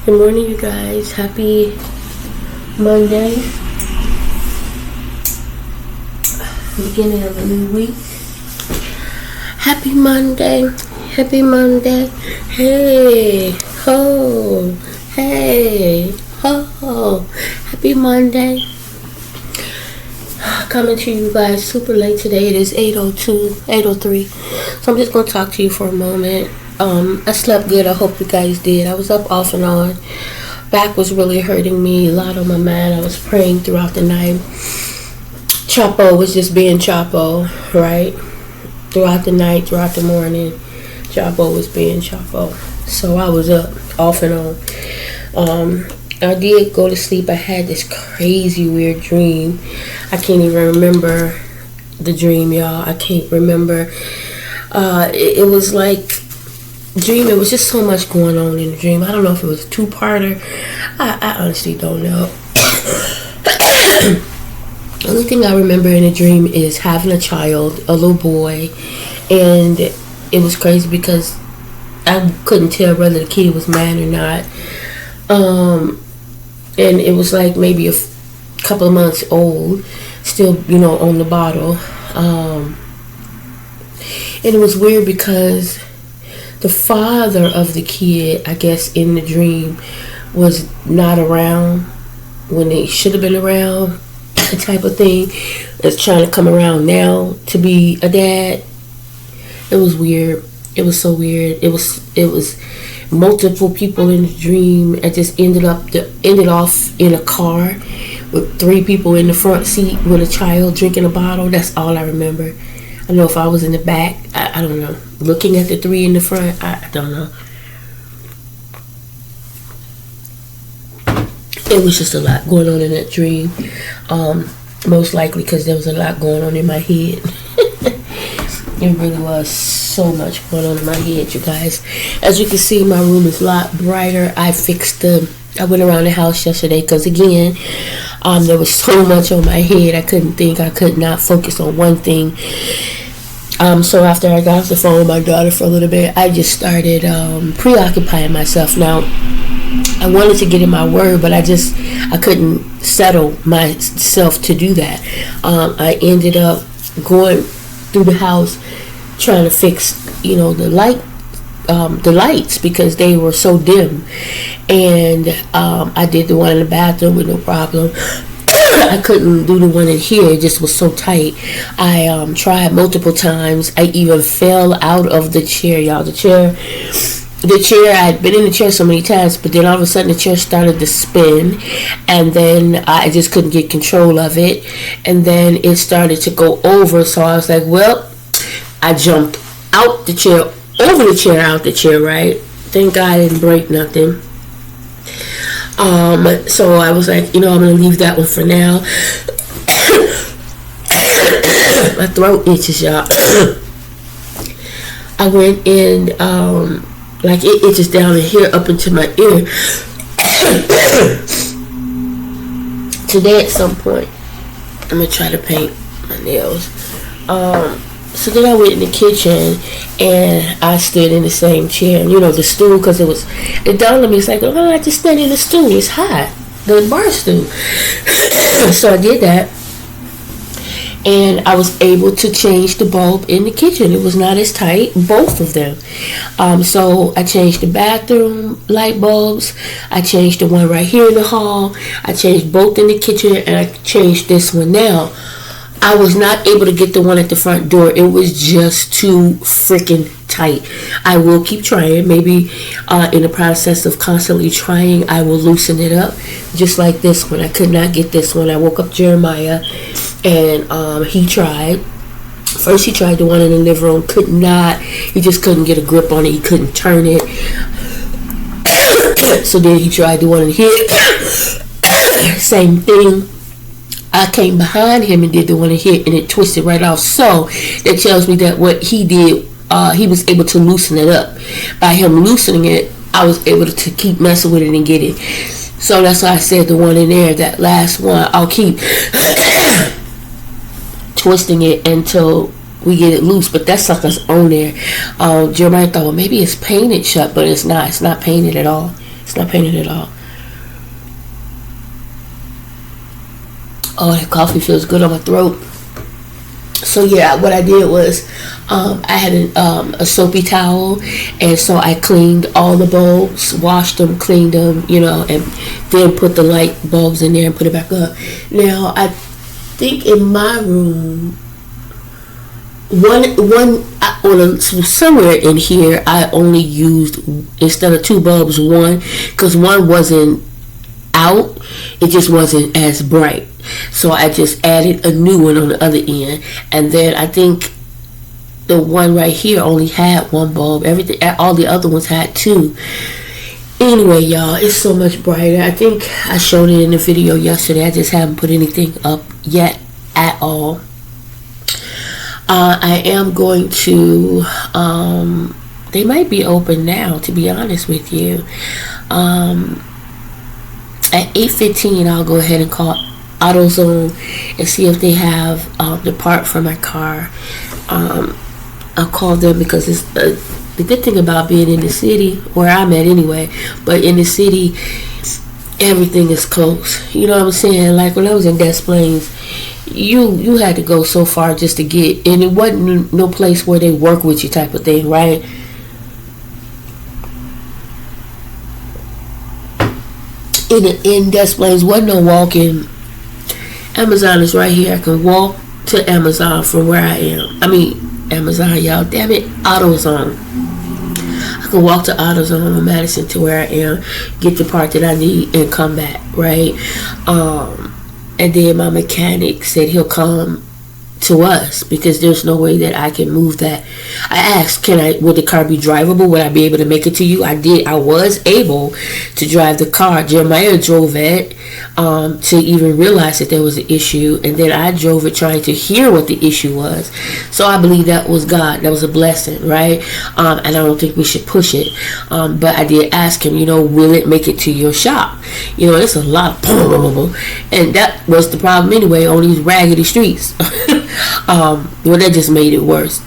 Good morning, you guys. Happy Monday. Beginning of a new week. Happy Monday. Happy Monday. Hey, ho. Hey, ho. Happy Monday. Coming to you guys super late today. It is 8:03. So I'm just going to talk to you for a moment. I slept good. I hope you guys did. I was up off and on. Back was really hurting me. A lot on my mind. I was praying throughout the night. Chapo was just being Chapo, right? Throughout the night, throughout the morning, Chapo was being Chapo. So I was up off and on. I did go to sleep. I had this crazy weird dream. I can't even remember the dream, y'all. I can't remember. It was like dream. It was just so much going on in the dream. I don't know if it was a two-parter. I honestly don't know. The only thing I remember in a dream is having a child, a little boy, and it was crazy because I couldn't tell whether the kid was mine or not. And it was like maybe a couple of months old, still, on the bottle. And it was weird because the father of the kid, I guess in the dream, was not around when they should have been around, type of thing. Is trying to come around now to be a dad. It was weird. It was so weird. It was multiple people in the dream. It just ended off in a car with 3 people in the front seat with a child drinking a bottle. That's all I remember. I know if I was in the back, I don't know. Looking at the 3 in the front, I don't know. It was just a lot going on in that dream. Most likely because there was a lot going on in my head. It really was so much going on in my head, you guys. As you can see, my room is a lot brighter. I went around the house yesterday because, again, there was so much on my head. I couldn't think. I could not focus on one thing. So after I got off the phone with my daughter for a little bit, I just started preoccupying myself. Now, I wanted to get in my word, but I couldn't settle myself to do that. I ended up going through the house trying to fix, the lights because they were so dim. And I did the one in the bathroom with no problem. I couldn't do the one in here. It just was so tight. I tried multiple times. I even fell out of the chair, y'all. The chair, I'd been in the chair so many times, but then all of a sudden the chair started to spin, and then I just couldn't get control of it, and then it started to go over, so I was like, well, I jumped out the chair, over the chair, out the chair, right? Thank God I didn't break nothing. So I was like, I'm going to leave that one for now. My throat itches, y'all. I went in, like it itches down in here up into my ear. Today at some point, I'm going to try to paint my nails. So then I went in the kitchen and I stood in the same chair. And, the stool, because it dawned on me, it's like, oh, I just stand in the stool. It's hot. The bar stool. So I did that. And I was able to change the bulb in the kitchen. It was not as tight, both of them. So I changed the bathroom light bulbs. I changed the one right here in the hall. I changed both in the kitchen, and I changed this one now. I was not able to get the one at the front door. It was just too freaking tight. I will keep trying. Maybe in the process of constantly trying, I will loosen it up. Just like this one. I could not get this one. I woke up Jeremiah, and he tried. First he tried the one in the living room. Could not. He just couldn't get a grip on it. He couldn't turn it. So then he tried the one in here. Same thing. I came behind him and did the one in here, and it twisted right off. So that tells me that what he did, he was able to loosen it up. By him loosening it, I was able to keep messing with it and get it. So that's why I said the one in there, that last one, I'll keep twisting it until we get it loose. But that sucker's on there. Jeremiah thought, well, maybe it's painted shut, but it's not. It's not painted at all. It's not painted at all. Oh, that coffee feels good on my throat. So yeah, what I did was I had a soapy towel, and so I cleaned all the bulbs, washed them, cleaned them, and then put the light bulbs in there and put it back up. Now I think in my room, somewhere in here, I only used, instead of 2 bulbs, 1, because 1 wasn't out. It just wasn't as bright. So I just added a new one on the other end, and then I think the one right here only had 1 bulb. Everything, all the other ones had 2. Anyway, y'all, it's so much brighter. I think I showed it in the video yesterday. I just haven't put anything up yet at all. I am going to, they might be open now, to be honest with you. At 8:15, I'll go ahead and call AutoZone and see if they have the part for my car. I'll call them, because it's the good thing about being in the city, where I'm at anyway, but in the city, everything is close. You know what I'm saying? Like when I was in Des Plaines, you had to go so far just to get, and it wasn't no place where they work with you type of thing, right? In Des Plaines, wasn't no walking. Amazon is right here. I can walk to Amazon from where I am. I mean, Amazon, y'all. Damn it, AutoZone. I can walk to AutoZone on Madison to where I am, get the part that I need, and come back, right? And then my mechanic said he'll come to us, because there's no way that I can move that. I asked, would the car be drivable? Would I be able to make it to you? I did. I was able to drive the car. Jeremiah drove it to even realize that there was an issue, and then I drove it trying to hear what the issue was. So I believe that was God. That was a blessing, right? And I don't think we should push it. But I did ask him, will it make it to your shop? It's a lot of and that was the problem anyway on these raggedy streets. Well, that just made it worse.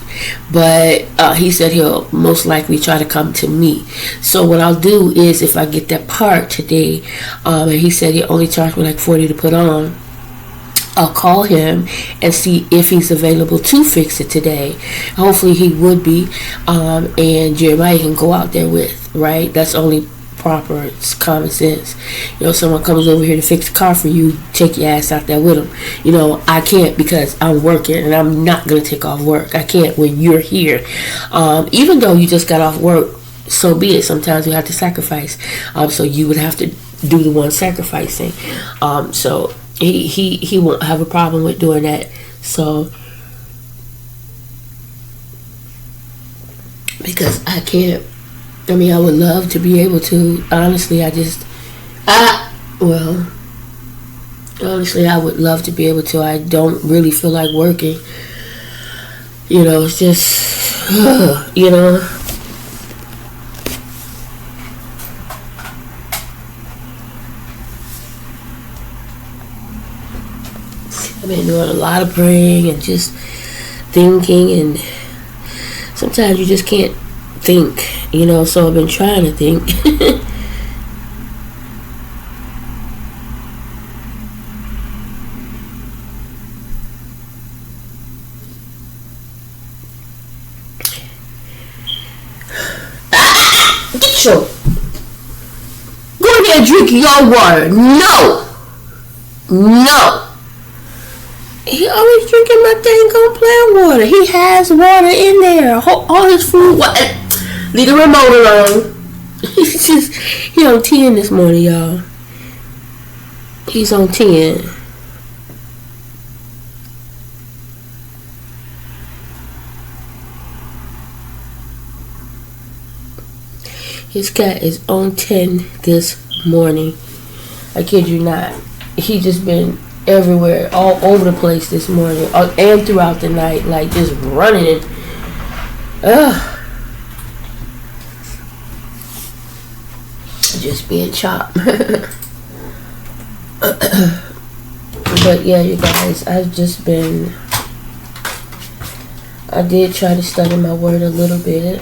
But he said he'll most likely try to come to me. So what I'll do is, if I get that part today, and he said he only charged me like $40 to put on, I'll call him and see if he's available to fix it today. Hopefully he would be, and Jeremiah can go out there with, right? That's only proper. It's common sense. Someone comes over here to fix the car for you, take your ass out there with them. I can't, because I'm working, and I'm not going to take off work. I can't when you're here. Even though you just got off work, so be it. Sometimes you have to sacrifice. So you would have to do the one sacrificing. So he won't have a problem with doing that. So, because I can't. I mean, I would love to be able to. Honestly, honestly, I would love to be able to. I don't really feel like working. It's just, I've been doing a lot of praying and just thinking, and sometimes you just can't think, so I've been trying to think. Get go in there and drink your water. No. He always drinking my dang on plant water. He has water in there. All his food. Leave the remote alone. He on 10 this morning, y'all. He's on 10. His cat is on 10 this morning. I kid you not. He just been everywhere, all over the place this morning, and throughout the night, like just running. Just being chopped. But yeah, you guys, I did try to study my word a little bit.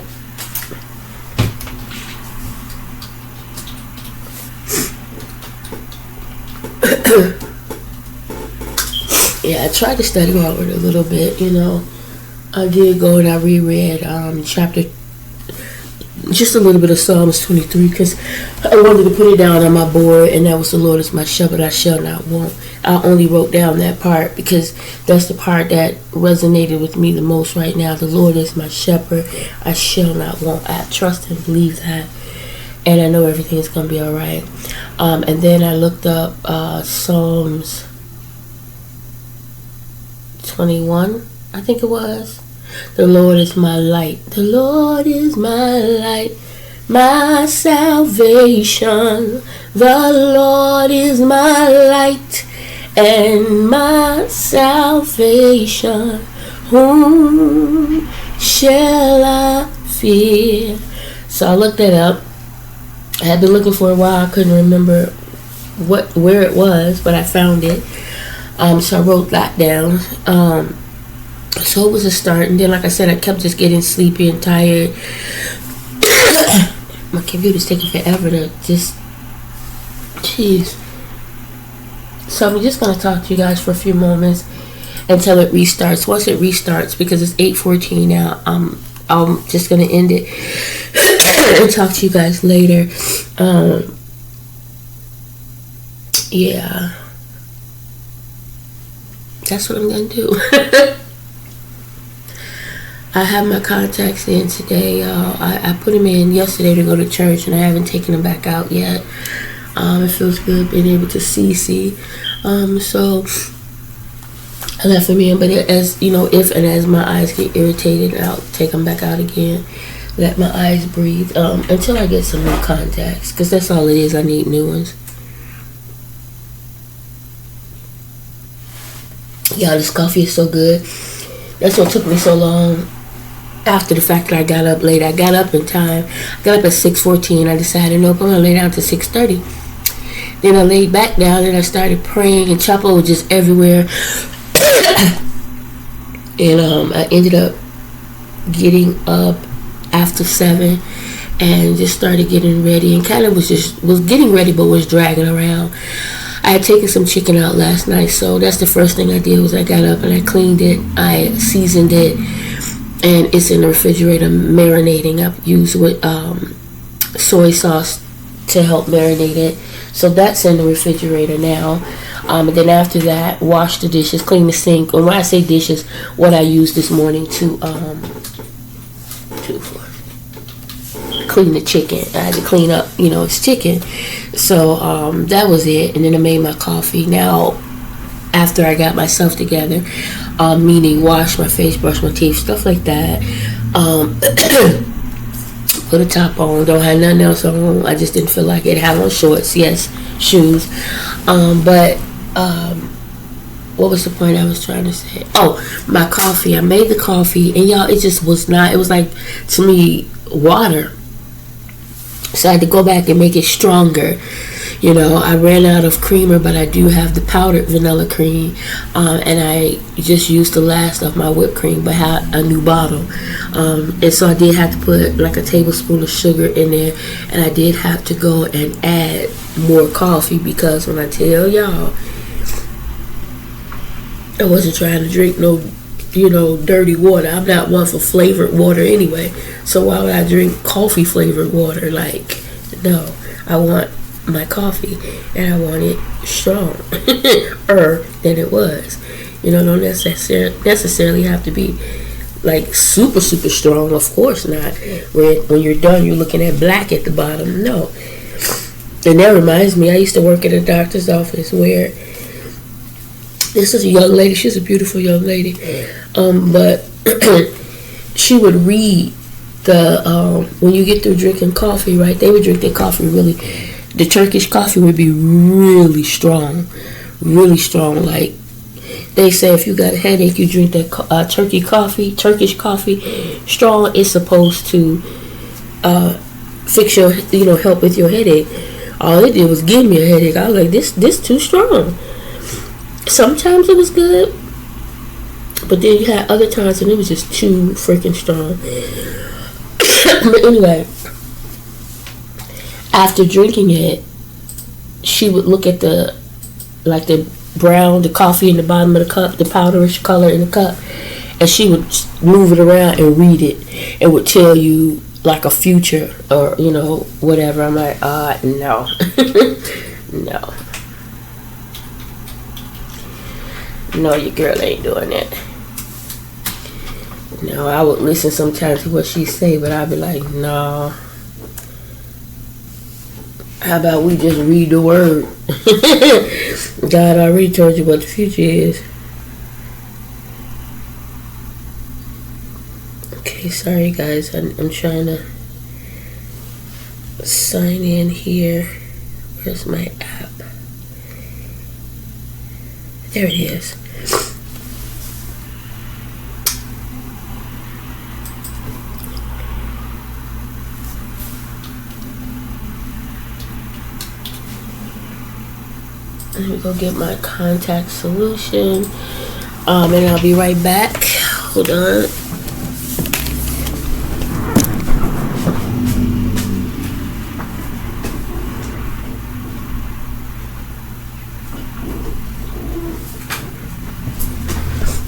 Yeah, I tried to study Harvard a little bit, I did go and I reread chapter, just a little bit of Psalms 23, because I wanted to put it down on my board, and that was, the Lord is my shepherd, I shall not want. I only wrote down that part because that's the part that resonated with me the most right now. The Lord is my shepherd, I shall not want. I trust and believe that, and I know everything is going to be all right. And then I looked up Psalms 21, I think it was. The Lord is my light. The Lord is my light, my salvation. The Lord is my light and my salvation. Whom shall I fear? So I looked that up. I had been looking for a while. I couldn't remember where it was, but I found it. So I wrote that down. So it was a start, and then, like I said, I kept just getting sleepy and tired. My computer's taking forever to just, jeez. So I'm just gonna talk to you guys for a few moments until it restarts. Once it restarts, because it's 8:14 now, I'm just gonna end it and talk to you guys later. Yeah, that's what I'm gonna do. I have my contacts in today. I put them in yesterday to go to church, and I haven't taken them back out yet. It feels good being able to see. So I left them in, but as you know, if and as my eyes get irritated, I'll take them back out again. Let my eyes breathe until I get some new contacts, because that's all it is. I need new ones. Y'all, this coffee is so good. That's what took me so long. After the fact that I got up late, I got up in time. I got up at 6:14. I decided, nope, I'm gonna lay down to 6:30. Then I laid back down and I started praying, and Chapo was just everywhere. And I ended up getting up after 7 and just started getting ready, and kind of was getting ready, but was dragging around. I had taken some chicken out last night, so that's the first thing I did. Was I got up and I cleaned it, I seasoned it, and it's in the refrigerator marinating. I've used with soy sauce to help marinate it, so that's in the refrigerator now. And then after that, wash the dishes, clean the sink. And when I say dishes, what I used this morning to clean the chicken. I had to clean up, it's chicken. So that was it. And then I made my coffee. Now, after I got myself together, meaning wash my face, brush my teeth, stuff like that, put a top on, don't have nothing else on. I just didn't feel like it. Have on shorts, yes, shoes. What was the point I was trying to say? Oh, my coffee. I made the coffee, and y'all, it just was not, it was like, to me, water. So I had to go back and make it stronger. I ran out of creamer, but I do have the powdered vanilla cream, and I just used the last of my whipped cream, but had a new bottle. And so I did have to put like a tablespoon of sugar in there, and I did have to go and add more coffee, because when I tell y'all, I wasn't trying to drink no, dirty water. I'm not one for flavored water anyway. So why would I drink coffee flavored water? Like, no, I want my coffee, and I want it stronger than it was. Don't necessarily have to be like super, super strong. Of course not. When you're done, you're looking at black at the bottom. No. And that reminds me, I used to work at a doctor's office where this is a young lady. She's a beautiful young lady. But she would read when you get through drinking coffee, right? They would drink their coffee the Turkish coffee would be really strong. Like they say, if you got a headache, you drink that Turkish coffee strong. It's supposed to fix your, help with your headache. All it did was give me a headache. I was like, this too strong. Sometimes it was good, but then you had other times and it was just too freaking strong. But anyway, after drinking it, she would look at the like the brown, the coffee in the bottom of the cup, the powderish color in the cup, and she would move it around and read it. It would tell you like a future or whatever. I'm like, no, no, your girl ain't doing that. No, I would listen sometimes to what she say, but I'd be like, no. How about we just read the word? God already told you what the future is. Okay, sorry guys, I'm trying to sign in here. Where's my app? There it is. Let me go get my contact solution. And I'll be right back. Hold on.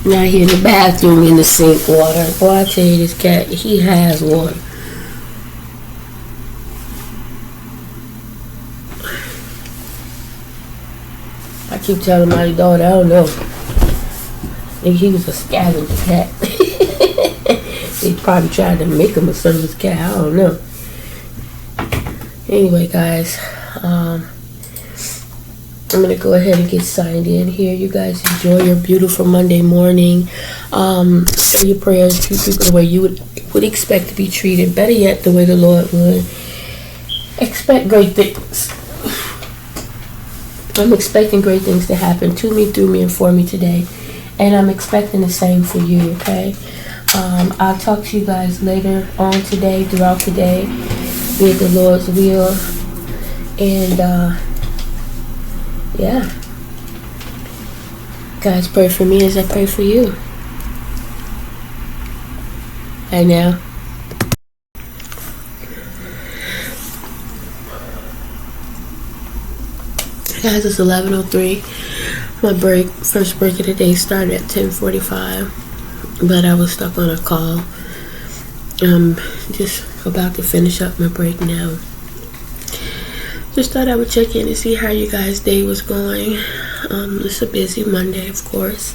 Now here in the bathroom in the sink water. Boy, I tell you, this cat, he has water. I keep telling my daughter, I don't know. I think he was a scavenger cat. They probably tried to make him a service cat. I don't know. Anyway, guys, I'm going to go ahead and get signed in here. You guys enjoy your beautiful Monday morning. Say your prayers, treat people the way you would expect to be treated. Better yet, the way the Lord would. Expect great things. I'm expecting great things to happen to me, through me, and for me today. And I'm expecting the same for you, okay? I'll talk to you guys later on today, throughout the day, with the Lord's will. And, yeah. Guys, pray for me as I pray for you. Right now. Guys, it's 11:03. My first break of the day started at 10:45, but I was stuck on a call. I'm just about to finish up my break now. Just thought I would check in and see how you guys' day was going. It's a busy Monday, of course,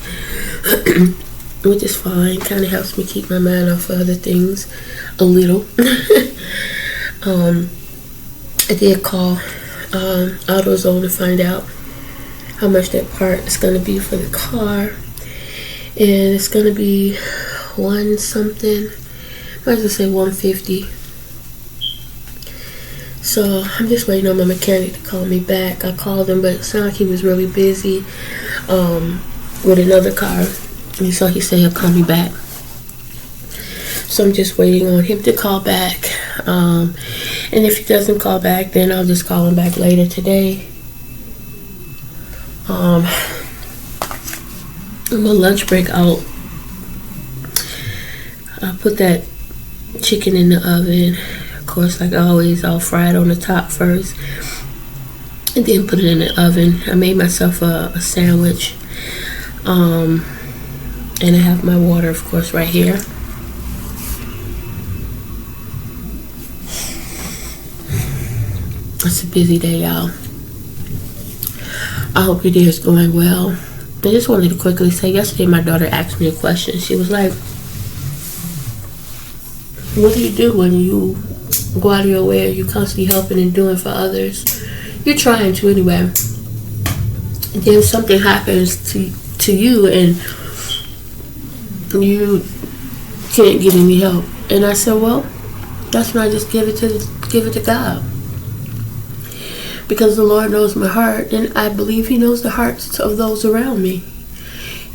which is fine. Kind of helps me keep my mind off of other things a little. I did call AutoZone to find out how much that part is going to be for the car, and it's going to be one something. I might as well say $150. So I'm just waiting on my mechanic to call me back. I called him, but it sounded like he was really busy with another car, and so he said he'll call me back. So I'm just waiting on him to call back. And if he doesn't call back, then I'll just call him back later today. On my lunch break, I put that chicken in the oven. Of course, like always, I'll fry it on the top first, and then put it in the oven. I made myself a sandwich. And I have my water, of course, right here. It's a busy day, y'all. I hope your day is going well. I just wanted to quickly say, yesterday my daughter asked me a question. She was like, what do you do when you go out of your way? You're constantly helping and doing for others. You're trying to anyway. And then something happens to you and you can't get any help. And I said, well, that's when I just give it to God. Because the Lord knows my heart, and I believe He knows the hearts of those around me.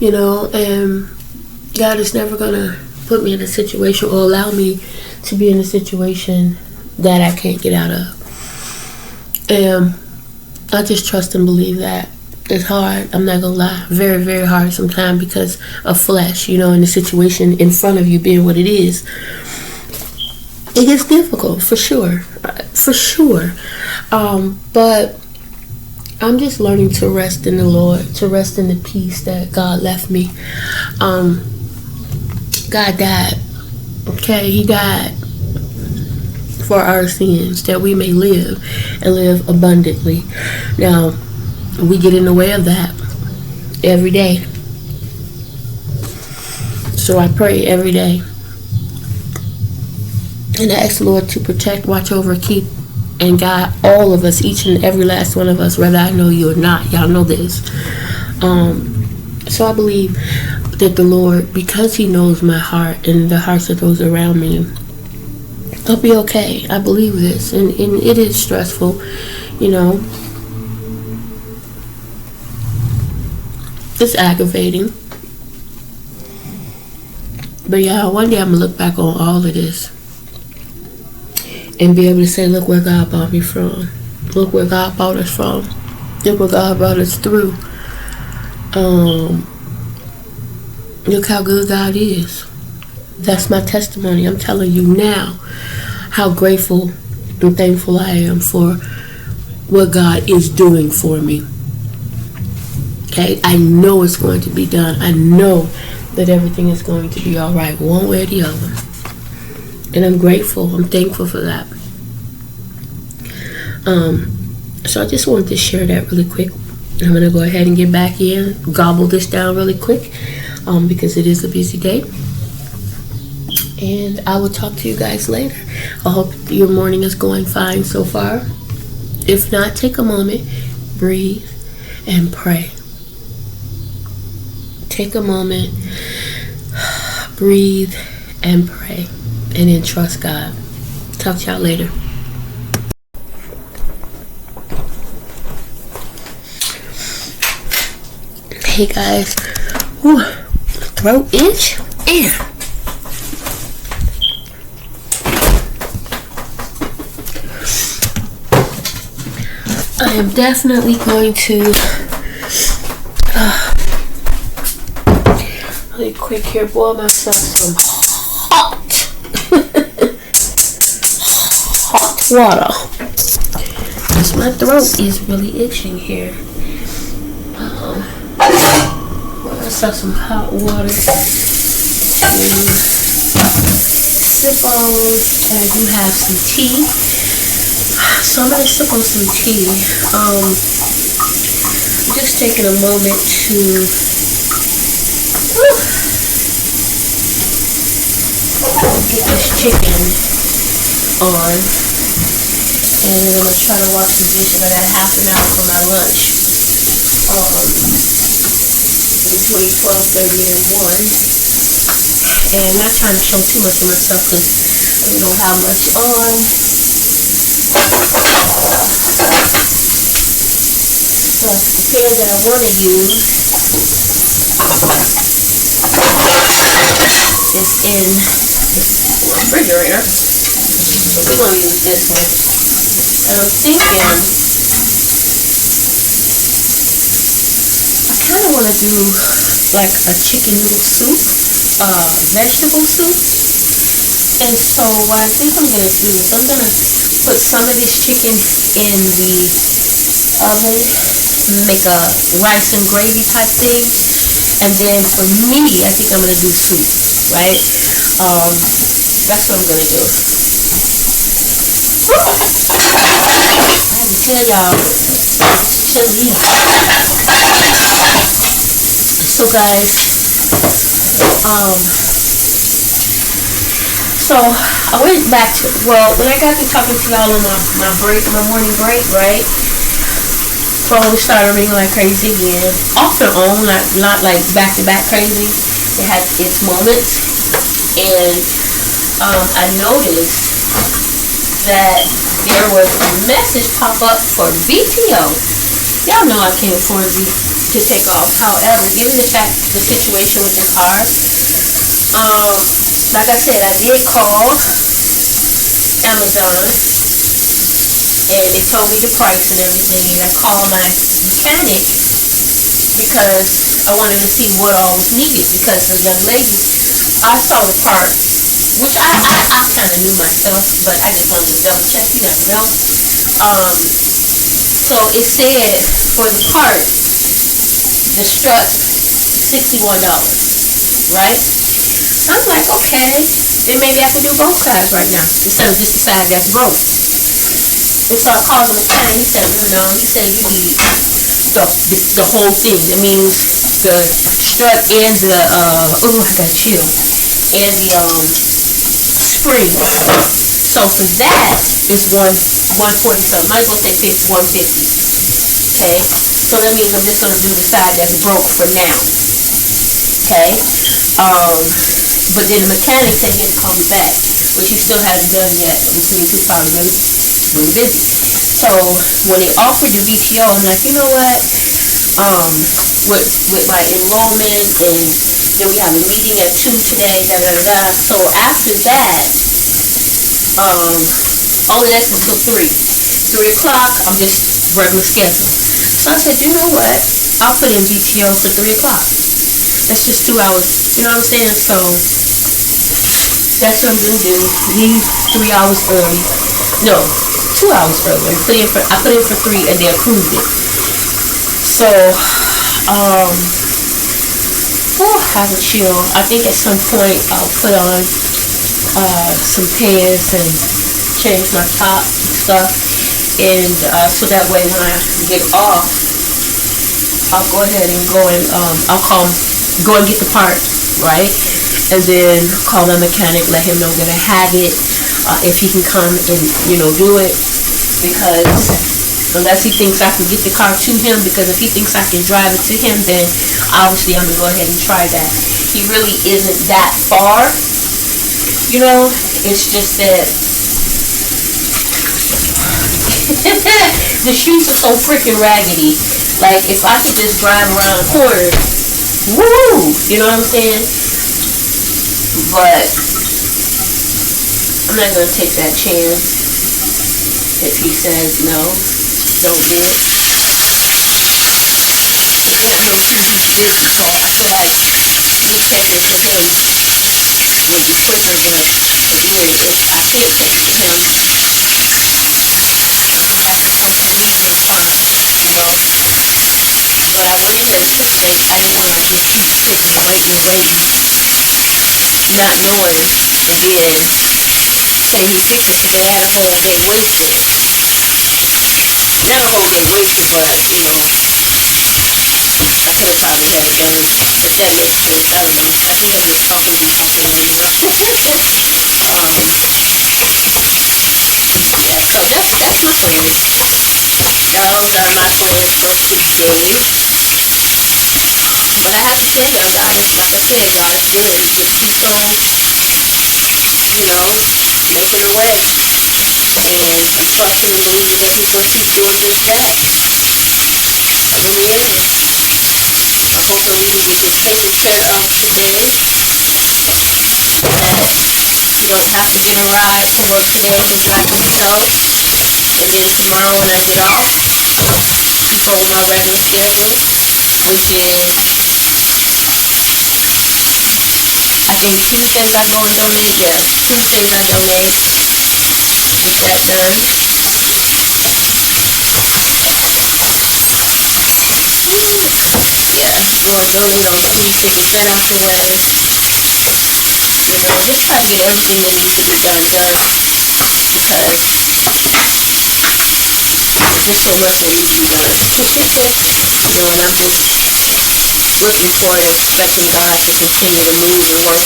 And God is never going to put me in a situation or allow me to be in a situation that I can't get out of. And I just trust and believe that. It's hard, I'm not going to lie. Very, very hard sometimes because of flesh, and the situation in front of you being what it is. It gets difficult, for sure. For sure. But I'm just learning to rest in the Lord, to rest in the peace that God left me. God died. Okay, He died for our sins that we may live and live abundantly. Now, we get in the way of that every day. So I pray every day. And I ask the Lord to protect, watch over, keep, and guide all of us, each and every last one of us, whether I know you or not. Y'all know this. So I believe that the Lord, because He knows my heart and the hearts of those around me, I'll be okay. I believe this. And it is stressful, you know. It's aggravating. But yeah, one day I'm going to look back on all of this and be able to say, look where God brought me from. Look where God brought us from. Look where God brought us through. Look how good God is. That's my testimony. I'm telling you now how grateful and thankful I am for what God is doing for me. Okay, I know it's going to be done. I know that everything is going to be all right, one way or the other. And I'm grateful. I'm thankful for that. So I just wanted to share that really quick. I'm going to go ahead and get back in, gobble this down really quick, because it is a busy day. And I will talk to you guys later. I hope your morning is going fine so far. If not, take a moment, breathe, and pray. Take a moment, breathe, and pray. And then trust God. Talk to y'all later. Hey guys. Whew. Throat itch? Yeah. I am definitely going to really quick here boil myself some hot water, because my throat is really itching here. Boil myself some hot water to sip on, and I do have some tea, so I'm going to sip on some tea. Just taking a moment to get this chicken on, and then I'm going to try to wash the dishes. I got half an hour for my lunch between 12:30 and 1, and I'm not trying to show too much of myself because I really don't have much on. The hair that I want to use is in the refrigerator. So we're going to use this one. And I'm thinking, I kind of want to do like a chicken noodle soup, vegetable soup. And so what I think I'm going to do is I'm going to put some of this chicken in the oven, make a rice and gravy type thing. And then for me, I think I'm going to do soup, right? That's what I'm going to do. I can tell y'all, it's chilly. So guys, so I went back to, well, when I got to talking to y'all on my break, my morning break, right? Phone started ringing like crazy again. Off and on, not like back to back crazy. It had its moments. And I noticed that there was a message pop up for VTO. Y'all know I can't afford to take off. However, given the fact the situation with the car, like I said, I did call Amazon and they told me the price and everything, and I called my mechanic because I wanted to see what all was needed, because the young lady, I saw the part, which I kind of knew myself, but I just wanted to double check. You never know. So it said for the part, the strut, $61, right? So I'm like, okay, then maybe I could do both sides right now instead of just the side that's broke. And so I called the mechanic. He said, no. He said you need the whole thing. That means the strut and the I got chill, and the spring. So for that is 140 something. Might as well say 150. Okay. So that means I'm just gonna do the side that's broke for now. Okay. But then the mechanic said he'd call me back, which he still hasn't done yet. Which means he's probably really busy. So when they offered the VTO, I'm like, you know what? With my enrollment, and then we have a meeting at 2 today, da da da. So after that, all of that's until 3. 3 o'clock, I'm just regular schedule. So I said, you know what? I'll put in VTO for 3 o'clock. That's just 2 hours. You know what I'm saying? So that's what I'm gonna do. Leave 3 hours early. No, 2 hours early. I put in for 3 and they approved it. So have a chill. I think at some point I'll put on some pants and change my top and stuff, and so that way when I get off, I'll go ahead and go and get the part, right? And then call the mechanic, let him know that I have it, if he can come and do it, because unless he thinks I can get the car to him, because if he thinks I can drive it to him, then obviously I'm gonna go ahead and try that. He really isn't that far, it's just that the streets are so freaking raggedy. Like, if I could just drive around the corner, woo, you know what I'm saying? But I'm not gonna take that chance if he says no, don't do it. I know too, he's busy, so I feel like me taking it to him would be quicker, but again, if I can't take it to him, back and forth for me, then fine, But I went in there Tuesday, I didn't know I did. He was sitting there waiting, not knowing. And then say he fixed it, so they had a whole day wasted. Not a whole day wasted, but I could have probably had it done, if that makes sense. I don't know. I think I'm just talking right now. Yeah, so that's my plans. Those are my plans for today. But I have to tell y'all, God is, like I said, God is good. He just keeps on, making a way. And I'm trusting and believing that he's going to keep doing just that. I really am. I'm hoping we can get this taken care of today. That you don't have to get a ride to work today, just like myself. And then tomorrow when I get off, keep on my regular schedule, which is, I think Tuesdays I go and donate. Yeah, Tuesdays I donate. Get that done. Yeah, go and donate on Tuesday, get that out the way. Just try to get everything that needs to be done. Because there's so much that needs to be done. And I'm just looking forward and expecting God to continue to move and work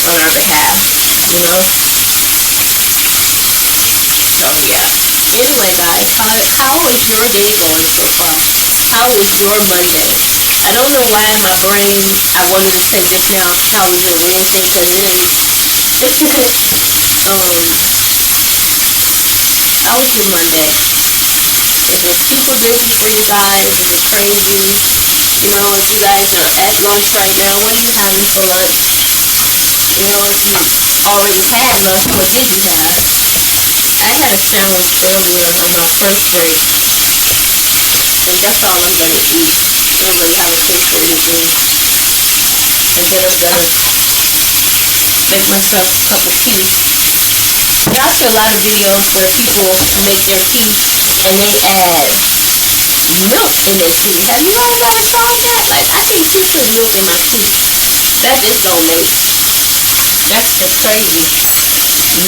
on our behalf, So yeah. Anyway, guys, how is your day going so far? How was your Monday? I don't know why in my brain I wanted to say just now how was your Wednesday, because then how was your Monday? Is it super busy for you guys? Is it crazy? If you guys are at lunch right now, what are you having for lunch? If you already had lunch, what did you have? I had a sandwich earlier on my first break, and that's all I'm going to eat. I don't really have a taste for anything. And then I'm going to make myself a cup of tea. I watch a lot of videos where people make their tea and they add milk in their tea. Have you guys ever tried that? Like, I think she put milk in my tea. That just don't make. That's just crazy.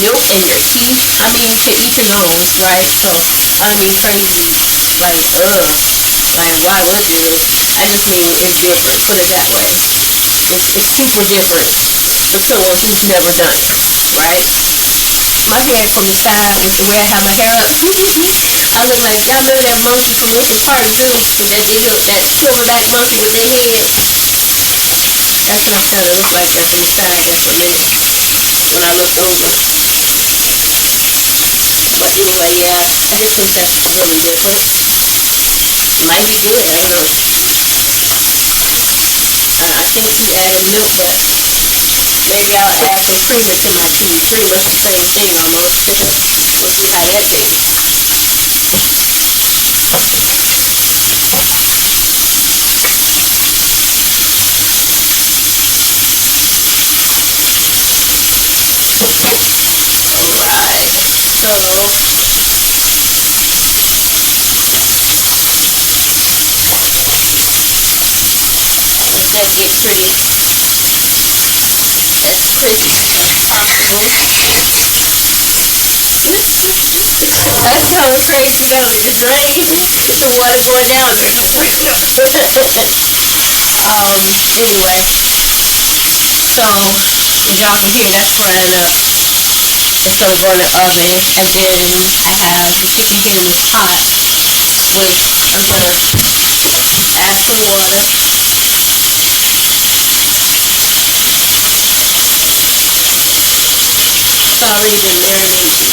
Milk in your tea. I mean, to each his own, right? So I don't mean crazy. Like, ugh. Like, why would you? I just mean it's different. Put it that way. It's super different for someone who's never done it, right? My hair from the side with the way I have my hair up. I look like y'all remember that monkey from Lincoln Park Zoo with that big that silverback monkey with their head. That's what I kind of look like there from the side there for a minute when I look over. But anyway, yeah, I just think that's a little different. Might be good. I don't know. I think she added milk, but maybe I'll add some creamer to my tea. Pretty much the same thing almost. We'll see how that tastes. Alright, so let that get pretty as crispy as possible. That sounds crazy, don't it? It's raining. It's the water going down. Anyway, so as y'all can hear, that's frying up. It's gonna go in the oven, and then I have the chicken here in this pot, which I'm gonna add some water. It's already been marinating.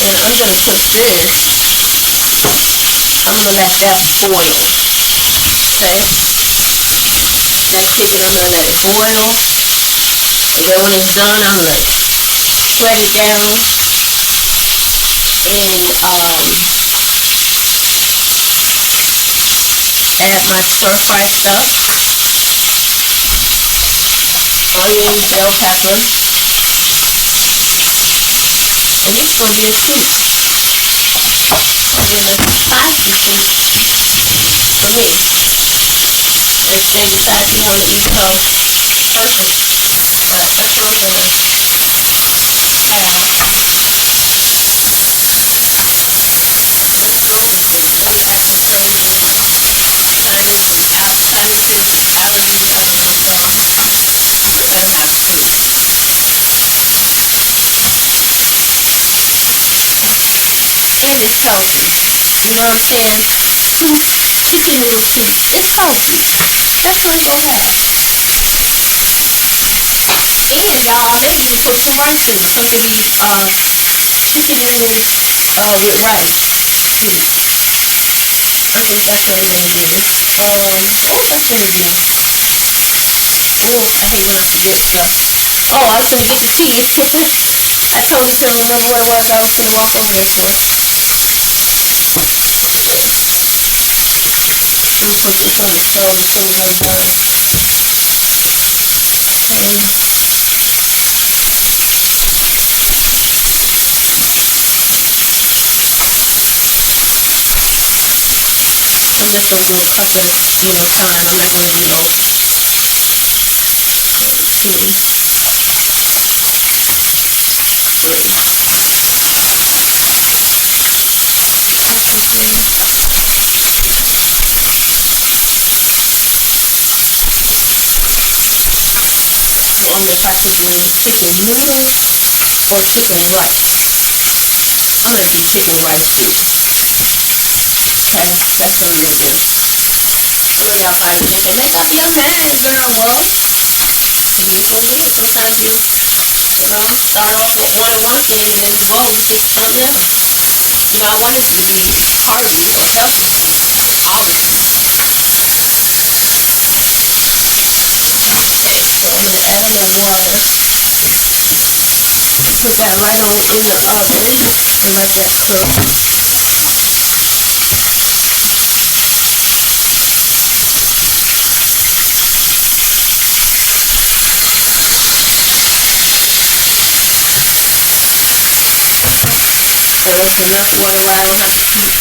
And I'm gonna put this, I'm gonna let that boil. Okay? That chicken, I'm gonna let it boil. And then when it's done, I'm gonna spread it down and add my stir fry stuff. Onion, bell pepper. And this is gonna be a treat. And a spicy treat for me. Everything besides you want to eat, so perfect. But that's what I'm gonna have. Let's go with it. Let me add some celery and onion, so let them have two. And it's healthy. You know what I'm saying? Two chicken noodle soup. It's healthy. That's what it's gonna have. And y'all, they can put some rice in it. Some can be chicken noodles with rice too. I think that's what I'm gonna do. What was I finna do? Oh, I hate when I forget stuff. Oh, I was gonna get the tea. I totally couldn't remember what it was I was gonna walk over there for. I'm gonna put this on the stove as soon as I'm done. Okay. I'm just gonna do a cup at a time. I'm not gonna do two, three. Paprika. I'm wondering if I should do chicken noodles or chicken rice. I'm gonna do chicken rice too. Okay, that's what I'm gonna do. I know y'all probably thinking, make up your mind, girl. Well, it is what it is. Sometimes start off with wanting one thing and then whoa, you get something else. I wanted it to be hearty or healthy too, obviously. Okay, so I'm gonna add a little water. Put that right on in the oven and let that cook. there's enough water where I don't have to keep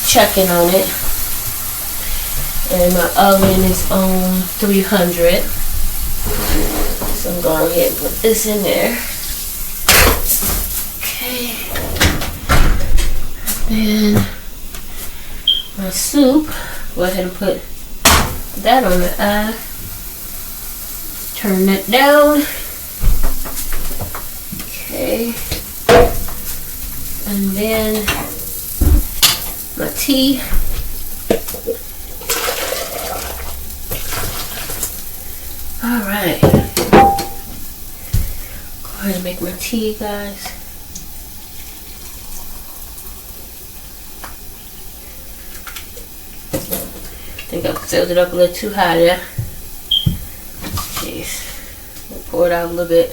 checking on it. And my oven is on 300. So I'm going ahead and put this in there. Okay. And then my soup, go ahead and put that on the eye. Turn that down. Okay. And then my tea. Alright. Go ahead and make my tea, guys. I think I filled it up a little too high there. Jeez. Pour it out a little bit.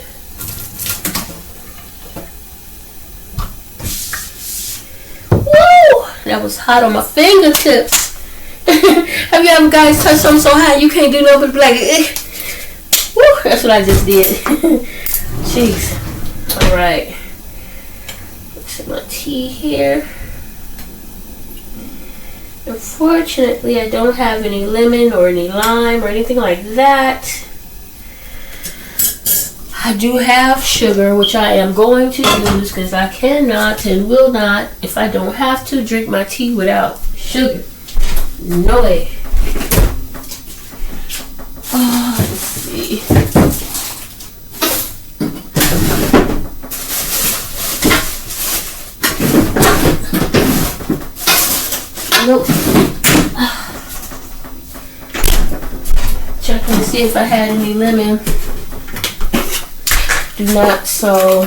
Woo! That was hot on my fingertips. Have you ever guys touched something so hot you can't do nothing but be like, eh. Woo! That's what I just did. Jeez. Alright. Mix my tea here. Unfortunately, I don't have any lemon or any lime or anything like that. I do have sugar, which I am going to use because I cannot and will not, if I don't have to, drink my tea without sugar. No way. Oh, let's see. Nope. Checking to see if I had any lemon. Do not, so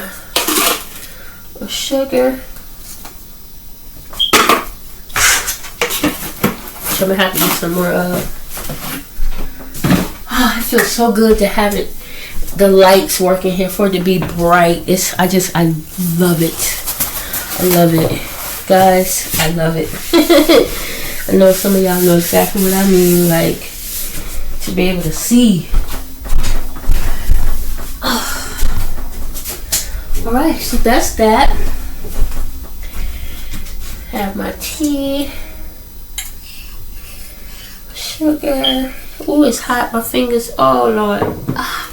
sugar. So I'm gonna have to use some more of. Oh, it feels so good to have it. The lights working here for it to be bright. I love it. I love it. Guys, I love it. I know some of y'all know exactly what I mean, like to be able to see. Alright, so that's that. Have my tea. Sugar. Ooh, it's hot. My fingers. Oh, Lord. Ah.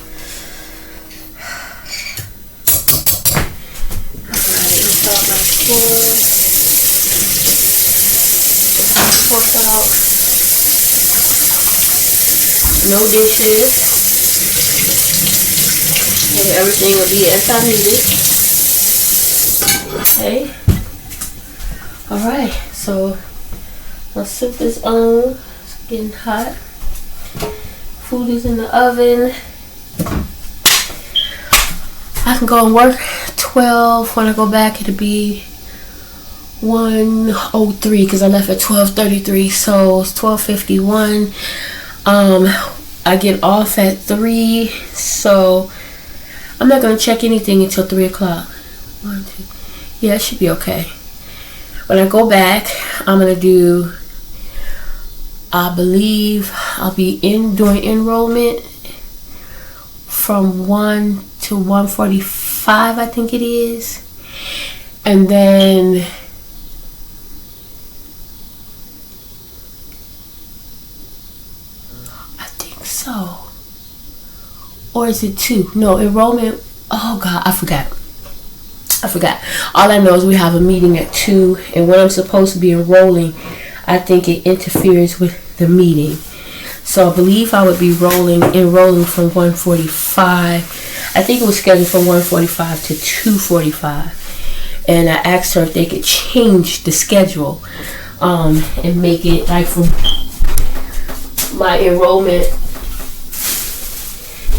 Alright, let's start my pork. Pork out. No dishes. And everything will be as I need it. Okay. Alright, so my soup is on. It's getting hot. Food is in the oven. I can go and work 12. When I go back, it'll be 1:03 because I left at 12:33. So it's 12:51. I get off at 3. So I'm not going to check anything until 3 o'clock. 1, 2. Yeah, it should be okay. When I go back, I'm going to do, I believe I'll be doing enrollment from 1 to 1:45, I think it is. And then I think so. Or is it 2? No, enrollment. Oh God, I forgot. All I know is we have a meeting at 2, and when I'm supposed to be enrolling, I think it interferes with the meeting. So I believe I would be enrolling from 1:45. I think it was scheduled from 1:45 to 2:45. And I asked her if they could change the schedule and make it like from my enrollment,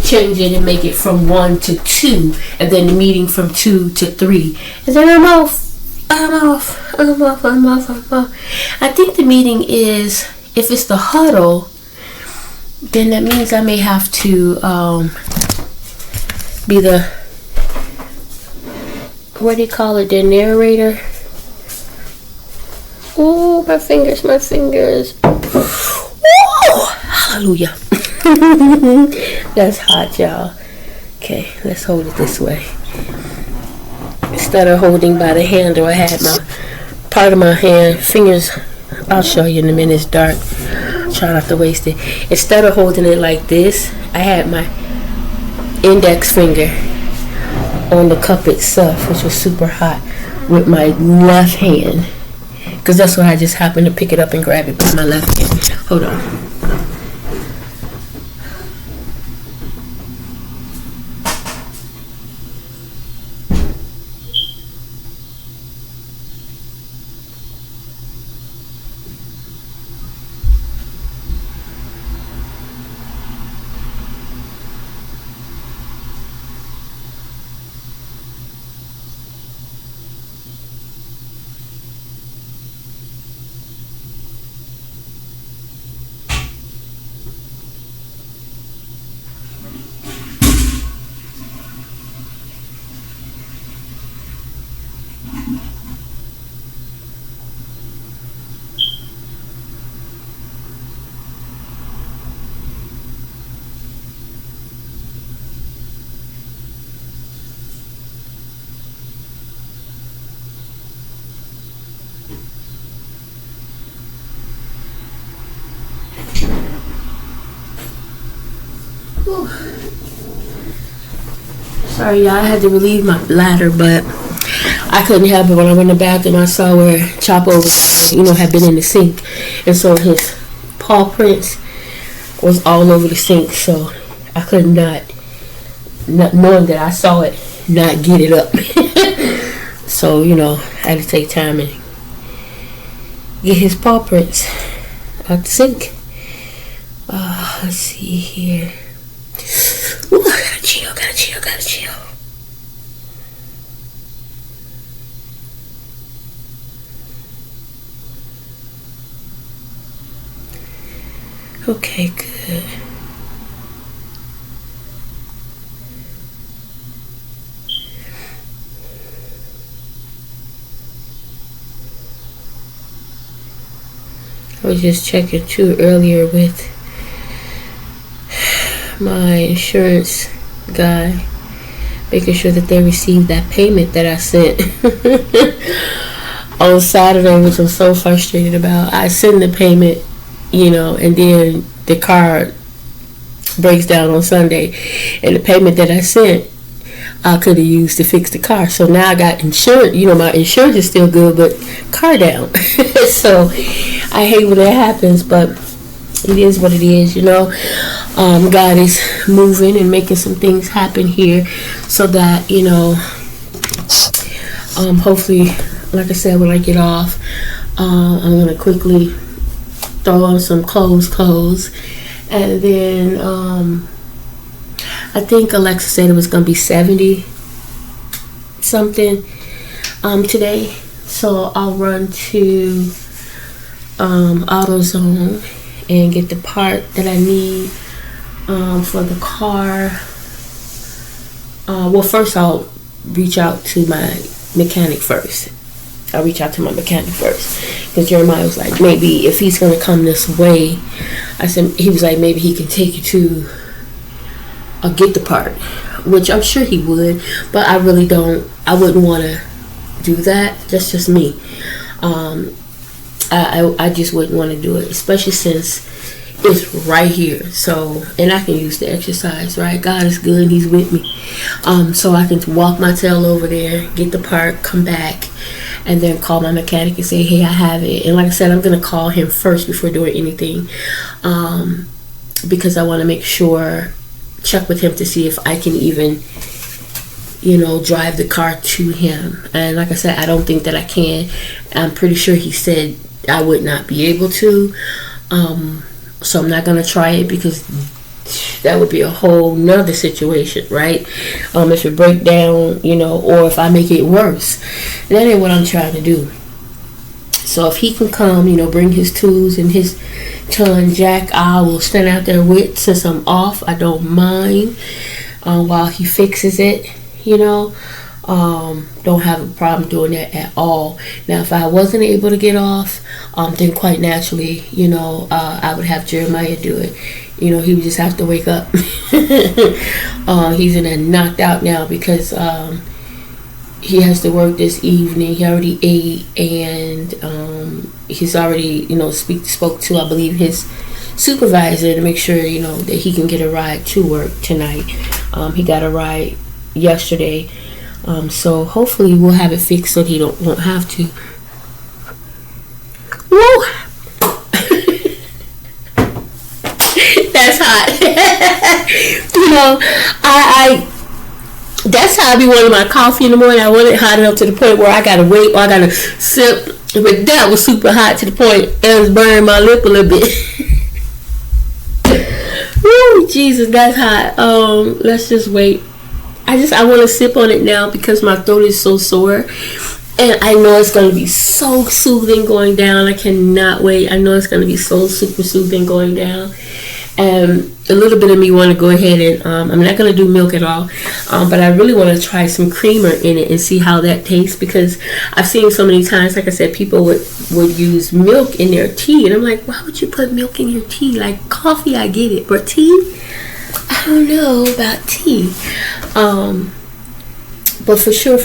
change it and make it from 1 to 2, and then the meeting from 2 to 3, and then I'm off. I think the meeting is, if it's the huddle, then that means I may have to be the, what do you call it, the narrator. Oh, my fingers. Oh, hallelujah. That's hot, y'all. Okay, let's hold it this way. It's instead of holding by the handle, I had my part of my hand, fingers, I'll show you in a minute, it's dark. Try not to waste it. Instead of holding it like this, I had my index finger on the cup itself, which was super hot, with my left hand. Because that's what I just happened to pick it up and grab it with my left hand. Hold on. Sorry, y'all, I had to relieve my bladder, but I couldn't help it. When I went in the bathroom, I saw where Chapo was, had been in the sink. And so his paw prints was all over the sink. So I could not knowing that I saw it, not get it up. So, I had to take time and get his paw prints out the sink. Let's see here. Ooh, gotta chill. Okay, good. I was just checking too earlier with my insurance guy, making sure that they received that payment that I sent on Saturday, which I'm so frustrated about. I send the payment, and then the card breaks down on Sunday, and the payment that I sent I could have used to fix the car. So now I got insurance. My insurance is still good, but car down. So I hate when that happens, but it is what it is, God is moving and making some things happen here so that, hopefully, like I said, when I get off, I'm going to quickly throw on some clothes. And then I think Alexa said it was going to be 70 something today. So I'll run to AutoZone and get the part that I need for the car. Well, first I'll reach out to my mechanic first. Because Jeremiah was like, maybe if he's going to come this way, he was like, maybe he can take you to get the part, which I'm sure he would, but I wouldn't want to do that. That's just me. I just wouldn't want to do it, especially since it's right here. So, and I can use the exercise, right? God is good, he's with me. So I can walk my tail over there, get the part, come back, and then call my mechanic and say, hey, I have it. And like I said, I'm going to call him first before doing anything, because I want to make sure, check with him to see if I can even, drive the car to him. And like I said, I don't think that I can. I'm pretty sure he said I would not be able to. So I'm not going to try it, because that would be a whole nother situation, right? If it break down, or if I make it worse. That ain't what I'm trying to do. So if he can come, bring his tools and his ton jack, I will stand out there with, since I'm off. I don't mind while he fixes it, don't have a problem doing that at all. Now, if I wasn't able to get off, then quite naturally, I would have Jeremiah do it. He would just have to wake up. He's in a knocked out now because he has to work this evening. He already ate, and he's already, spoke to, I believe, his supervisor to make sure, that he can get a ride to work tonight. He got a ride yesterday, so hopefully we'll have it fixed so he won't have to. Woo! That's hot. I that's how I be wanting my coffee in the morning. I want it hot enough to the point where I gotta wait or I gotta sip. But that was super hot to the point it was burning my lip a little bit. Woo, Jesus, that's hot. Let's just wait. I want to sip on it now because my throat is so sore. And I know it's going to be so soothing going down. I cannot wait. I know it's going to be so super soothing going down. And a little bit of me want to go ahead and, I'm not going to do milk at all. But I really want to try some creamer in it and see how that tastes. Because I've seen so many times, like I said, people would use milk in their tea. And I'm like, why would you put milk in your tea? Like coffee, I get it. But tea? I don't know about tea. But for sure,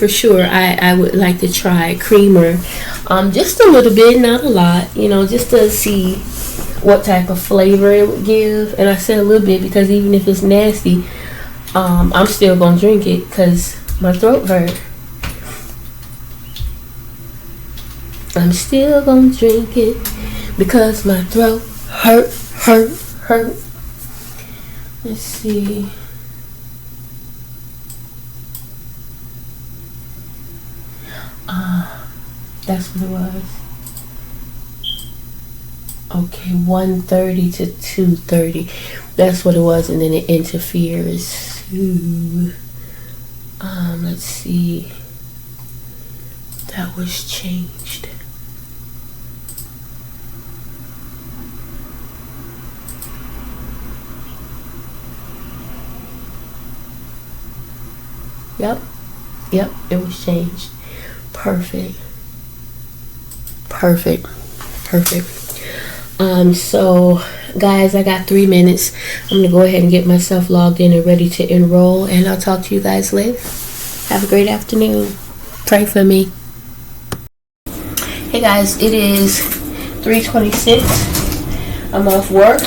I would like to try creamer, just a little bit, not a lot, just to see what type of flavor it would give. And I said a little bit because even if it's nasty, I'm still gonna drink it because my throat hurt. I'm still gonna drink it because my throat hurt. Let's see. That's what it was. Okay, 1:30 to 2:30. That's what it was, and then it interferes to, let's see. That was changed. Yep, it was changed. Perfect. So guys, I got 3 minutes. I'm gonna go ahead and get myself logged in and ready to enroll, and I'll talk to you guys later. Have a great afternoon. Pray for me. Hey guys, it is 3:26. I'm off work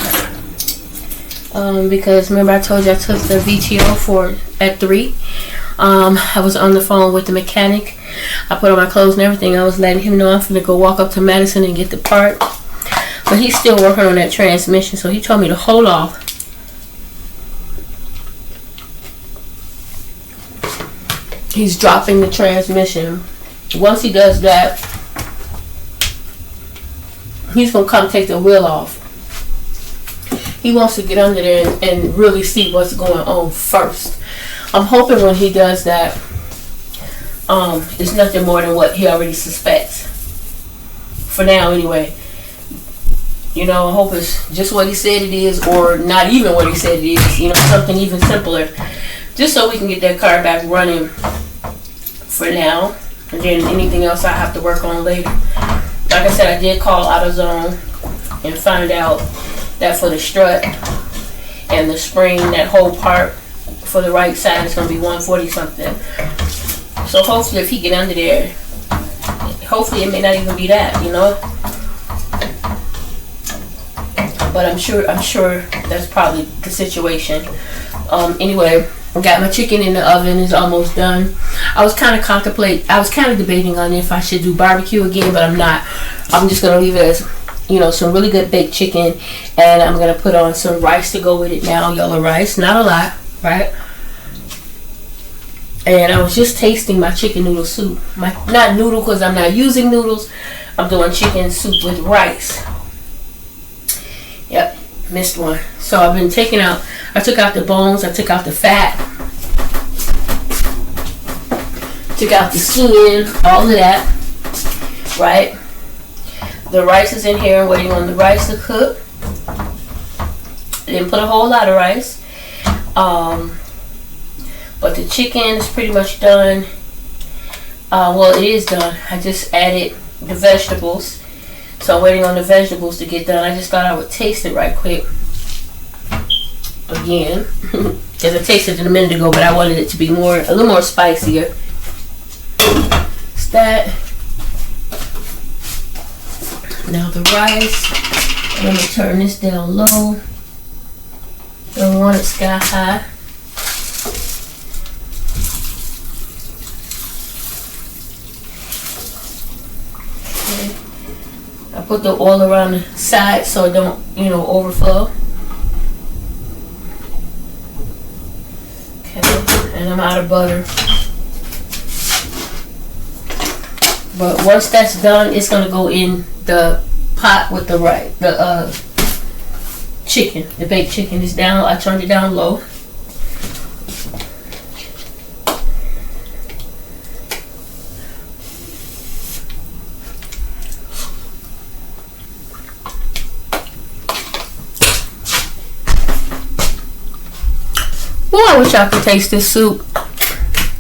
because remember I told you I took the VTO at 3. I was on the phone with the mechanic. I put on my clothes and everything. I was letting him know I'm gonna go walk up to Madison and get the part. But he's still working on that transmission, so he told me to hold off. He's dropping the transmission. Once he does that, he's gonna come take the wheel off. He wants to get under there and really see what's going on first. I'm hoping when he does that, it's nothing more than what he already suspects. For now, anyway. I hope it's just what he said it is, or not even what he said it is. Something even simpler. Just so we can get that car back running for now. And then anything else I have to work on later. Like I said, I did call AutoZone and find out that for the strut and the spring, that whole part for the right side is going to be $140 something. So hopefully if he get under there, hopefully it may not even be that, But I'm sure that's probably the situation. Anyway, I got my chicken in the oven. It's almost done. I was kind of debating on if I should do barbecue again, but I'm not. I'm just going to leave it as, some really good baked chicken. And I'm going to put on some rice to go with it now. Yellow rice. Not a lot, right? And I was just tasting my chicken noodle soup. Not noodle because I'm not using noodles. I'm doing chicken soup with rice. Yep, missed one. So I took out the bones, I took out the fat, took out the skin, all of that, right? The rice is in here, waiting on the rice to cook. I didn't put a whole lot of rice. But the chicken is pretty much done. Well, it is done. I just added the vegetables. So I'm waiting on the vegetables to get done. I just thought I would taste it right quick. Again. Because I tasted it a minute ago, but I wanted it to be a little more spicier. That's that. Now the rice, I'm going to turn this down low. Don't want it sky high. Okay. I put the oil around the side so it don't, overflow. Okay, and I'm out of butter. But once that's done, it's gonna go in the pot with the chicken. The baked chicken is down. I turned it down low. Well, I wish I could taste this soup.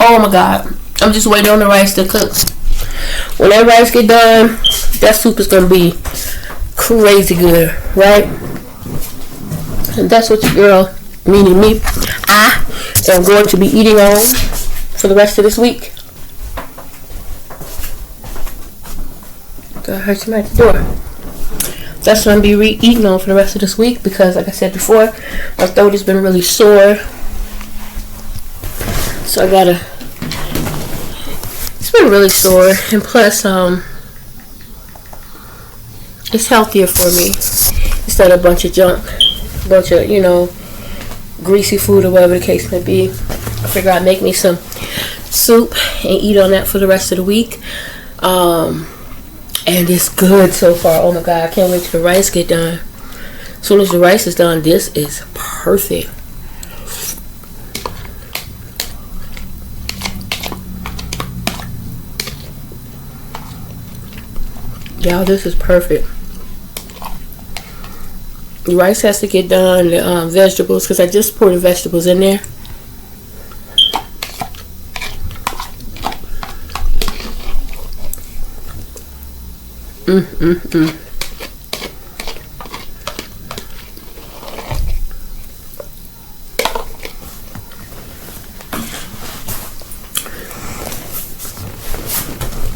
Oh my God. I'm just waiting on the rice to cook. When that rice get done, that soup is going to be crazy good, right? And that's what your girl, meaning me, I am going to be eating on for the rest of this week. I heard somebody at the door. That's what I'm going to be eating on for the rest of this week because, like I said before, my throat has been really sore. So I gotta... It's been really sore, and plus, it's healthier for me instead of a bunch of junk, a bunch of, greasy food or whatever the case may be. I figure I'd make me some soup and eat on that for the rest of the week. And it's good so far. Oh my God, I can't wait till the rice get done. As soon as the rice is done, this is perfect. Y'all, this is perfect. The rice has to get done, the vegetables, because I just poured the vegetables in there.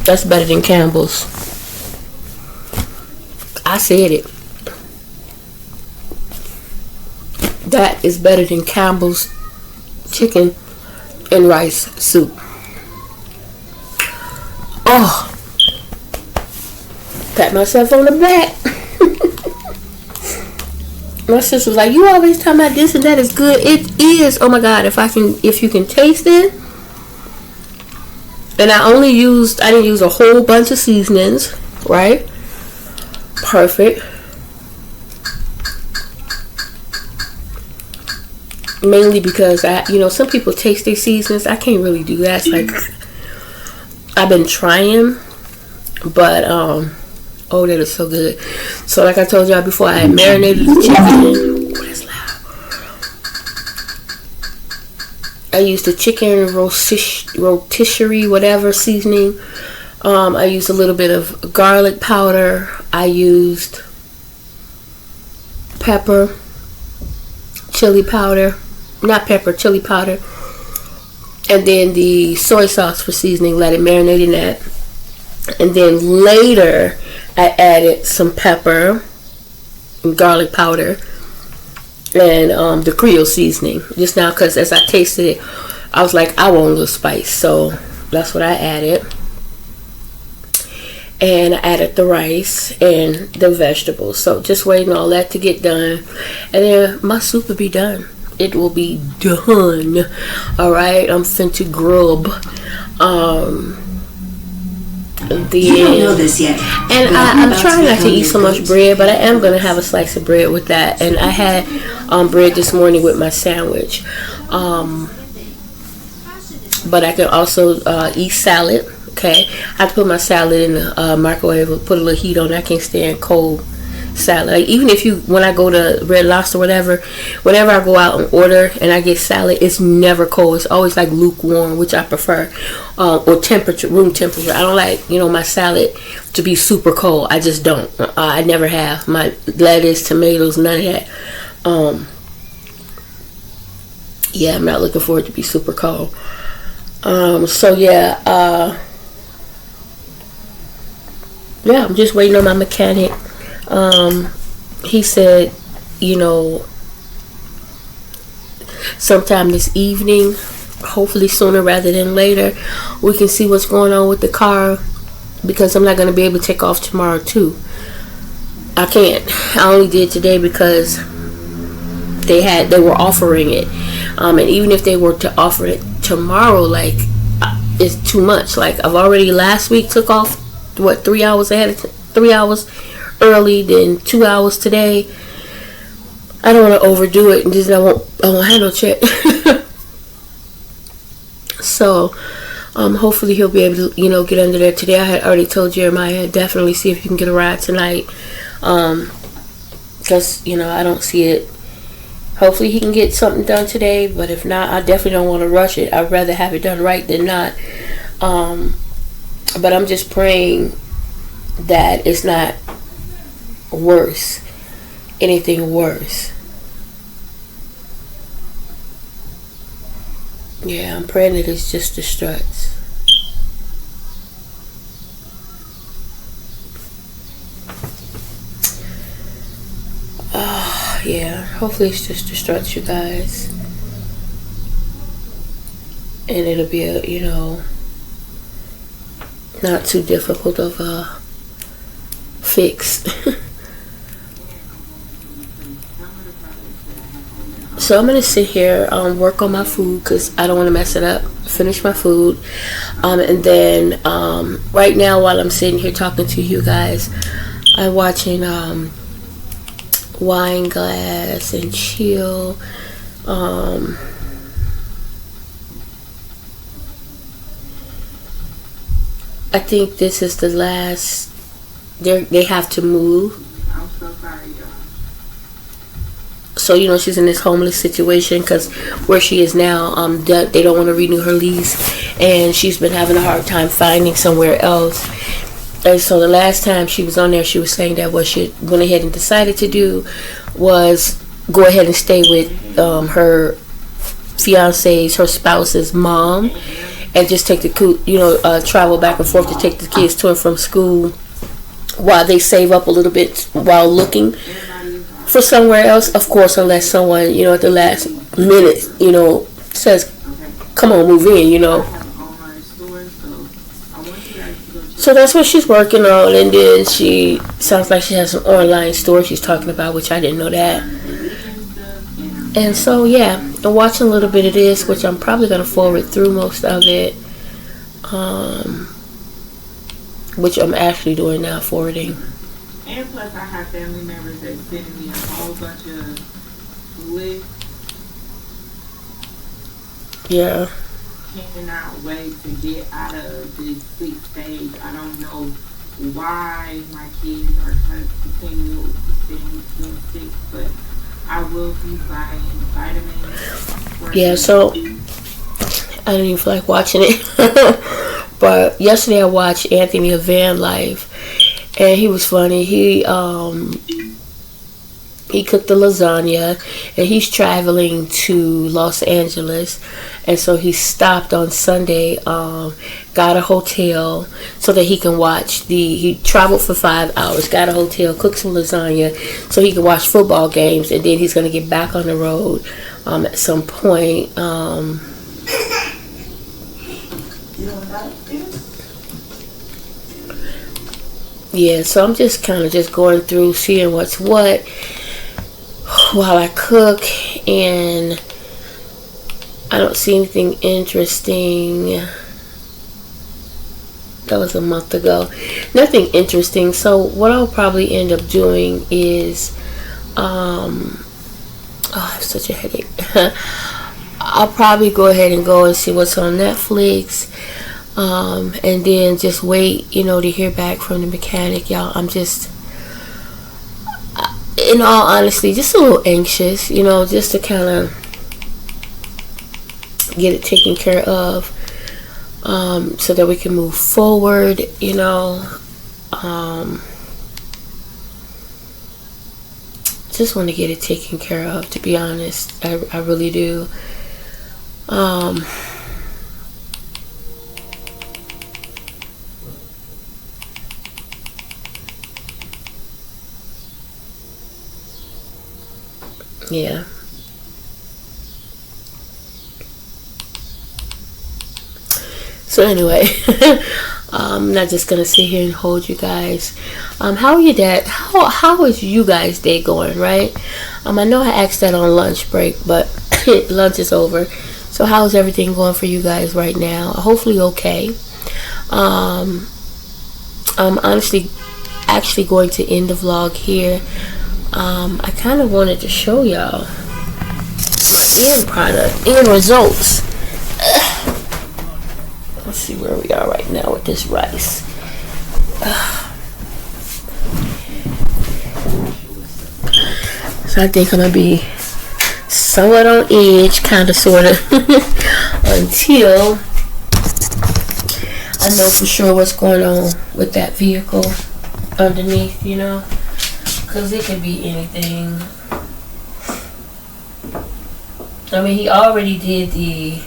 That's better than Campbell's. I said it. That is better than Campbell's chicken and rice soup. Oh, pat myself on the back. My sister was like, "You always talking about this and that is good." It is. Oh my God! If you can taste it. And I didn't use a whole bunch of seasonings, right? Perfect. Mainly because some people taste their seasonings. I can't really do that. It's like I've been trying, but that is so good. So like I told y'all before, I had marinated the chicken. Oh, that's loud. I used the chicken rotisserie, whatever seasoning. I used a little bit of garlic powder. I used pepper, chili powder. Not pepper, chili powder. And then the soy sauce for seasoning. Let it marinate in that. And then later, I added some pepper and garlic powder. And the Creole seasoning. Just now, because as I tasted it, I was like, I want a little spice. So that's what I added. And I added the rice and the vegetables. So just waiting on all that to get done. And then my soup will be done. It will be done. Alright, I'm finna grub. You don't know this yet. And I'm trying not to eat so much bread, but I am going to have a slice of bread with that. And I had bread this morning with my sandwich. But I can also eat salad. Okay, I put my salad in the microwave, put a little heat on it. I can't stand cold salad. Like, even when I go to Red Lobster, whenever I go out and order and I get salad, it's never cold. It's always like lukewarm, which I prefer, or room temperature. I don't like, my salad to be super cold. I just don't. I never have. My lettuce, tomatoes, none of that. I'm not looking for it to be super cold. yeah, I'm just waiting on my mechanic. He said, you know, sometime this evening, hopefully sooner rather than later, we can see what's going on with the car, because I'm not going to be able to take off tomorrow too. I can't. I only did today because they were offering it, and even if they were to offer it tomorrow, like, it's too much. Like, I've already last week took off 3 hours ahead, 3 hours early, then 2 hours today. I don't want to overdo it, and just I won't have no check. So, hopefully he'll be able to, get under there today. I had already told Jeremiah, definitely see if you can get a ride tonight. Because, I don't see it. Hopefully he can get something done today, but if not, I definitely don't want to rush it. I'd rather have it done right than not. But I'm just praying that it's not worse. Anything worse. Yeah, I'm praying that it's just the struts. Yeah, hopefully it's just the struts, you guys. And it'll be not too difficult of a fix. So I'm going to sit here, work on my food because I don't want to mess it up. Finish my food. And then right now while I'm sitting here talking to you guys, I'm watching Wine Glass and Chill. I think this is the last. They have to move. I'm so sorry, y'all. So she's in this homeless situation because where she is now, they don't want to renew her lease, and she's been having a hard time finding somewhere else. And so the last time she was on there, she was saying that what she went ahead and decided to do was go ahead and stay with her her spouse's mom, and just take the travel back and forth to take the kids to and from school while they save up a little bit while looking for somewhere else. Of course, unless someone at the last minute says, "Come on, move in," So that's what she's working on, and then she sounds like she has an online store she's talking about, which I didn't know that. And so yeah, I'm watching a little bit of this, which I'm probably gonna forward through most of it, which I'm actually doing now, forwarding. And plus, I have family members that send me a whole bunch of lists. Yeah. Cannot wait to get out of this 6th stage. I don't know why my kids are continue being sick, but I will be buying vitamins. Yeah, so I didn't even feel like watching it. But yesterday I watched Anthony Van Life, and he was funny. He cooked the lasagna, and he's traveling to Los Angeles, and so he stopped on Sunday, got a hotel so that he can watch he traveled for 5 hours, got a hotel, cooked some lasagna so he can watch football games, and then he's going to get back on the road at some point. Yeah, so I'm just kind of just going through, seeing what's what while I cook, and I don't see anything interesting. That was a month ago. Nothing interesting. So what I'll probably end up doing is I have such a headache. I'll probably go ahead and go and see what's on Netflix, and then just wait to hear back from the mechanic. Y'all, I'm just, in all honesty, just a little anxious, just to kind of get it taken care of, so that we can move forward, just want to get it taken care of, to be honest. I really do. Yeah. So anyway, I'm not just gonna sit here and hold you guys. How are your dad? How is you guys' day going? Right. I know I asked that on lunch break, but lunch is over. So how's everything going for you guys right now? Hopefully okay. I'm honestly actually going to end the vlog here. I kind of wanted to show y'all end product, end results. Let's see where we are right now with this rice. So I think I'm gonna be somewhat on edge, kind of, sort of, until I know for sure what's going on with that vehicle underneath, you know, because it could be anything. I mean, he already did the,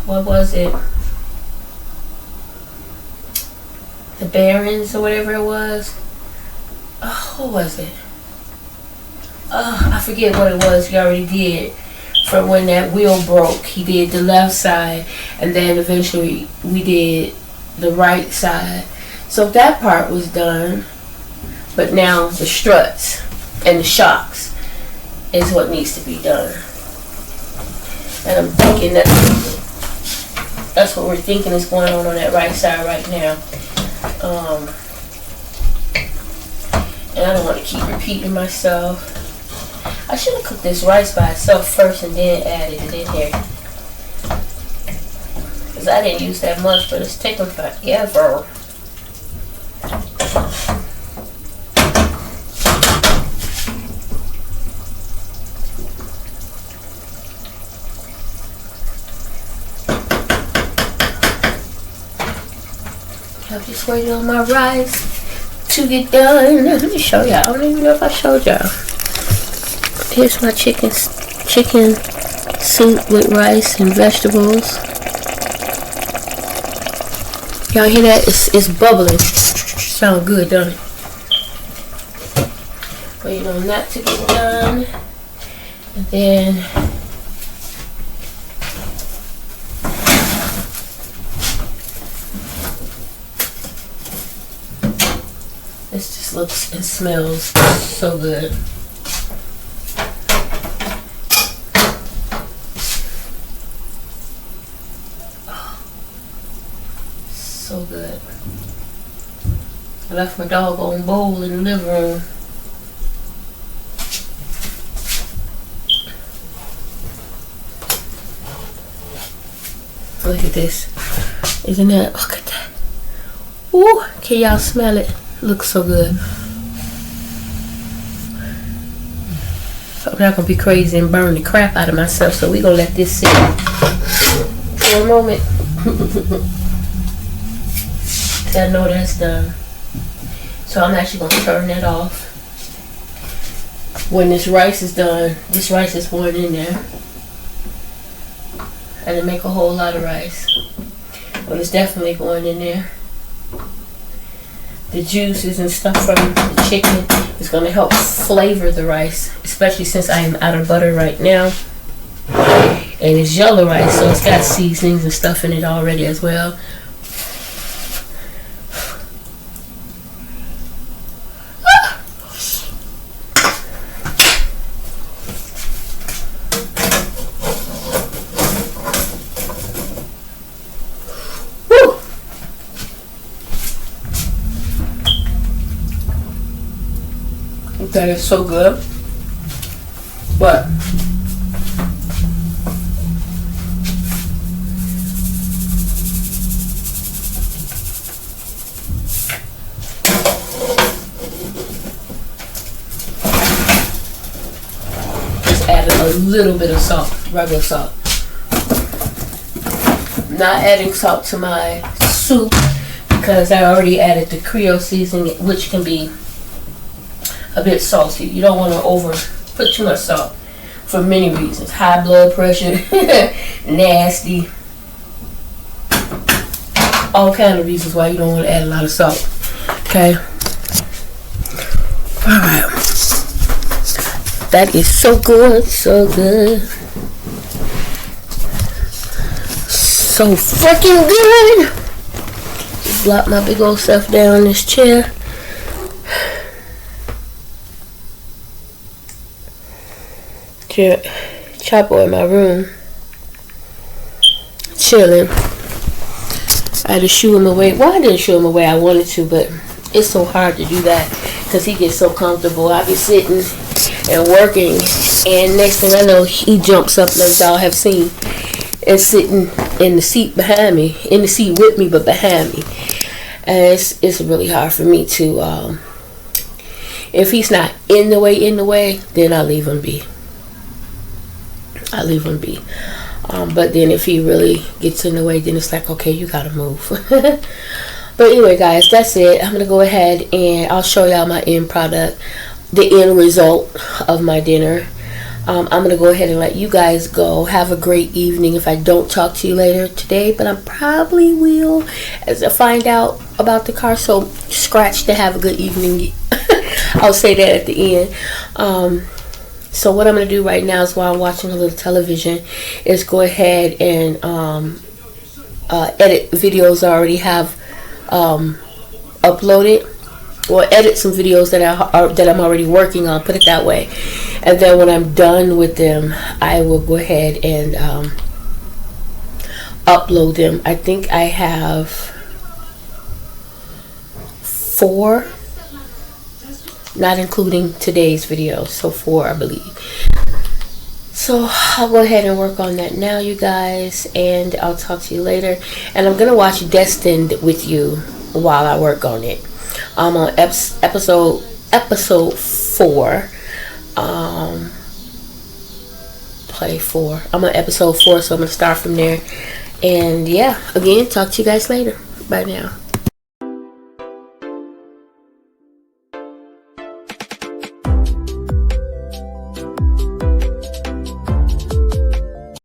what was it? The bearings or whatever it was. What was it? I forget what it was. He already did. From when that wheel broke, he did the left side, and then eventually we did the right side. So that part was done, but now the struts and the shocks is what needs to be done. And I'm thinking that's what we're thinking is going on that right side right now. And I don't want to keep repeating myself. I should have cooked this rice by itself first and then added it in here. Because I didn't use that much, but it's taking forever. I'm just waiting on my rice to get done. Let me show y'all. I don't even know if I showed y'all. Here's my chicken soup with rice and vegetables. Y'all hear that? It's bubbling. Sound good, don't it? Waiting on that to get done. And then this just looks and smells so good. So good. I left my doggone bowl in the living room. Look at this. Isn't that? Look at that. Ooh, can y'all smell it? Looks so good. So I'm not gonna be crazy and burn the crap out of myself. So we gonna let this sit for a moment. I know that's done. So I'm actually going to turn that off. When this rice is done, this rice is poured in there. I didn't make a whole lot of rice, but it's definitely going in there. The juices and stuff from the chicken is going to help flavor the rice, especially since I am out of butter right now. And it's yellow rice, so it's got seasonings and stuff in it already as well. That is so good. But just added a little bit of salt, regular salt. Not adding salt to my soup because I already added the Creole seasoning, which can be a bit salty. You don't want to put too much salt for many reasons. High blood pressure, nasty, all kind of reasons why you don't want to add a lot of salt. Okay. Alright. That is so good, so good. So freaking good. Block my big old self down in this chair. Chapo in my room, chilling. I had to shoo him away. Well, I didn't shoo him away. I wanted to, but it's so hard to do that because he gets so comfortable. I be sitting and working, and next thing I know, he jumps up, like y'all have seen, and sitting in the seat behind me, in the seat with me, but behind me. And it's really hard for me to. If he's not in the way, then I leave him be. But then if he really gets in the way, then it's like, okay, you gotta move. But anyway, guys, that's it. I'm gonna go ahead and I'll show y'all my end product, the end result of my dinner. I'm gonna go ahead and let you guys go. Have a great evening if I don't talk to you later today, but I probably will as I find out about the car. So scratch to have a good evening. I'll say that at the end. So what I'm going to do right now is while I'm watching a little television is go ahead and edit videos I already have uploaded, or edit some videos that I'm already working on, put it that way. And then when I'm done with them, I will go ahead and upload them. I think I have 4, not including today's video, so 4 I believe. So I'll go ahead and work on that now, you guys, and I'll talk to you later. And I'm gonna watch Destined with you while I work on it. I'm on episode 4. Play 4. I'm on episode 4, so I'm gonna start from there. And yeah, again, talk to you guys later. Bye now.